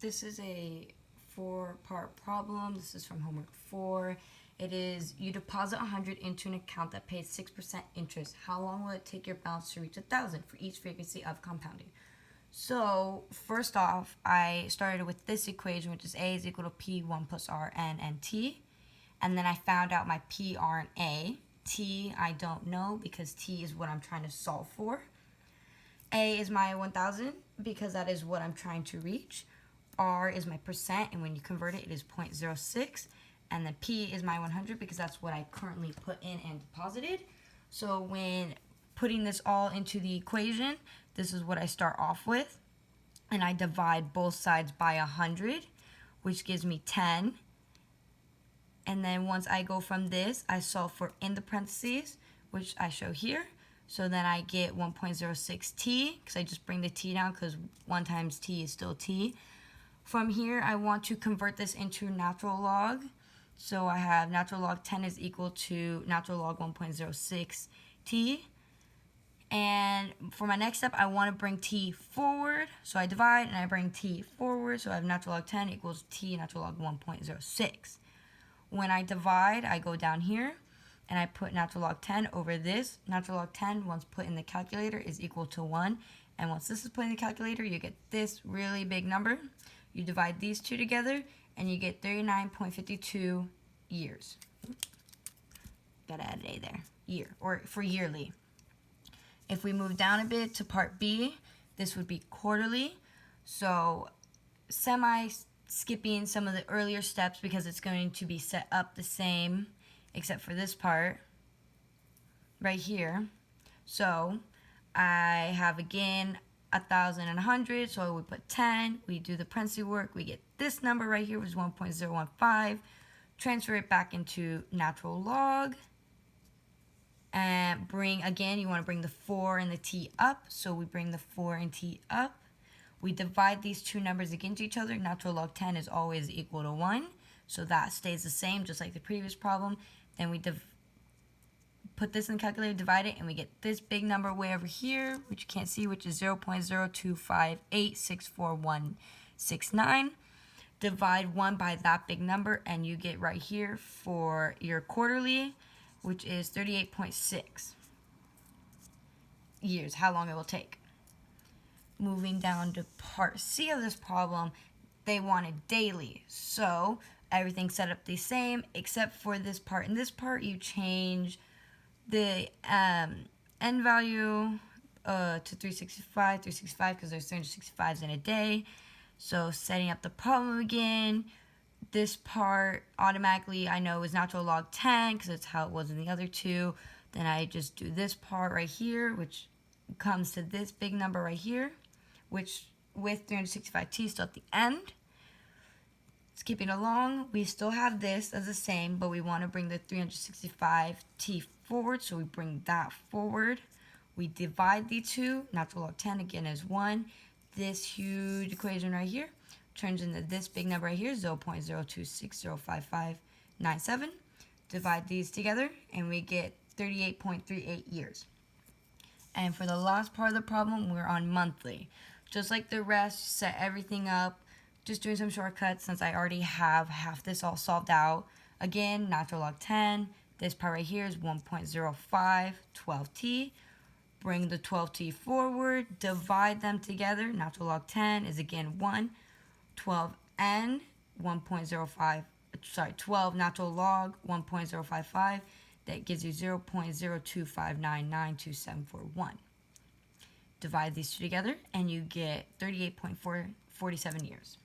This is a 4-part problem. This is from homework 4. It is, you deposit 100 into an account that pays 6% interest. How long will it take your balance to reach 1,000 for each frequency of compounding? So first off, I started with this equation, which is A is equal to P1 plus Rn and T. And then I found out my P, R, and A. T I don't know because T is what I'm trying to solve for. A is my 1,000 because that is what I'm trying to reach. R is my percent, and when you convert it, it is 0.06. And then P is my 100 because that's what I currently put in and deposited. So when putting this all into the equation, this is what I start off with. And I divide both sides by 100, which gives me 10. And then once I go from this, I solve for in the parentheses, which I show here. So then I get 1.06 t, because I just bring the t down because 1 times t is still t. From here, I want to convert this into natural log. So I have natural log 10 is equal to natural log 1.06 t. And for my next step, I want to bring t forward. So I divide and I bring t forward. So I have natural log 10 equals t natural log 1.06. When I divide, I go down here and I put natural log 10 over this. Natural log 10, once put in the calculator, is equal to 1. And once this is put in the calculator, you get this really big number. You divide these two together, and you get 39.52 years. Gotta add an A there. Year, or for yearly. If we move down a bit to part B, this would be quarterly. So skipping some of the earlier steps because it's going to be set up the same except for this part right here. So I have again 1,000 and 100, so we put 10, we do the parentheses work, we get this number right here, which is 1.015, transfer it back into natural log, and you want to bring the 4 and the t up, so we bring the 4 and t up. We divide these two numbers against each other. Natural log 10 is always equal to 1, so that stays the same, just like the previous problem. Then we put this in the calculator, divide it, and we get this big number way over here, which you can't see, which is 0.025864169. Divide 1 by that big number, and you get right here for your quarterly, which is 38.6 years, how long it will take. Moving down to part C of this problem, they wanted daily. So everything's set up the same, except for this part. In this part, you change the n value to 365 because there's 365s in a day. So setting up the problem again, this part automatically I know is natural log 10 because that's how it was in the other two. Then I just do this part right here, which comes to this big number right here, which with 365t still at the end. Skipping along, we still have this as the same, but we want to bring the 365t forward, so we bring that forward. We divide the two. Natural log 10 again is 1. This huge equation right here turns into this big number right here, 0.0260557. Divide these together, and we get 38.38 years. And for the last part of the problem, we're on monthly. Just like the rest, set everything up. Just doing some shortcuts since I already have half this all solved out. Again, natural log 10. This part right here is 1.05, 12t. Bring the 12t forward. Divide them together. Natural log 10 is again 1. 12n, 12 natural log 1.055. That gives you 0.025992741. Divide these two together, and you get 38.47 years.